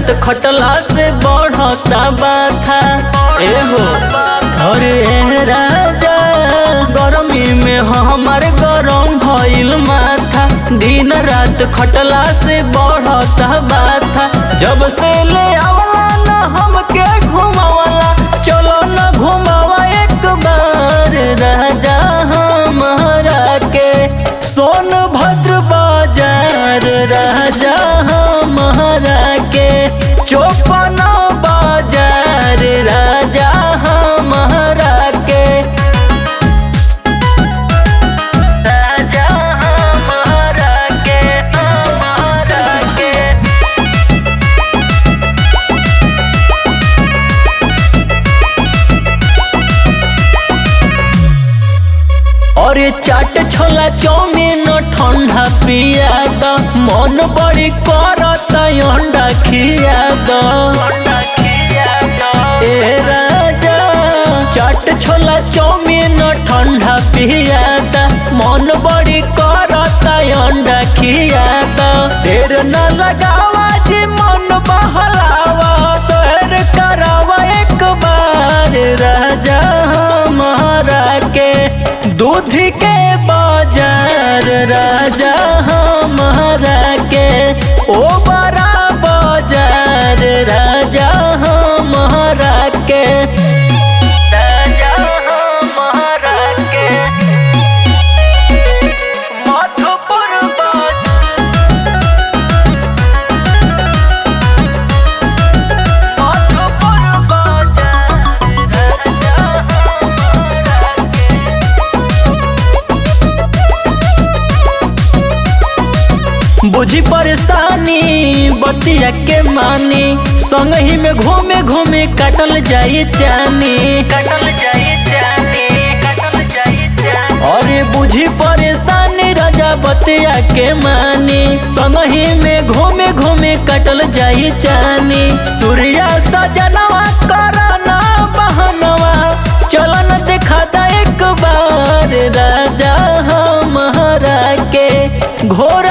रात खटला से बढ़ता बाथा। एहो अरे राजा गर्मी में हमार गरम भइल माथा, दिन रात खटला से बढ़ता बाथा। जब से ले आवला न हमके घुमावला, चलो न घुमावा एक बार राजा हमारा के सोनभद्र बाजार, राजा हमारा के चौपना बाजार, राजा हमारा के राजा हमारा के हमारा के। और चाट छोला चाउमीन ठंडा पिया द, मन बड़ी करता अंडा खिया द। ए राजा चाट छोला चाउमीन ठंडा पिया द, मन बड़ी करता अंडा खिया द। देर न लगावा जी मन बहलावा, सैर करावा एक बार राजा हमारा के दूध के बाजार, राजा हमारा के ओ बड़ा बाजार, राजा हमारा के राजा हमारा के मधुपुर बुझी परेशानी बतिया के मानी, संग ही में घूमे घूमे कटल जाई चानी, कटल जाई चानी, कटल जाई चानी। अरे बुझी परेशानी राजा बतिया के मानी, संग ही में घूमे घूमे कटल जाई चानी। सूर्या सजनवा करना बहनवा, चलन दिखा दा एक बार राजा हमारा के घोर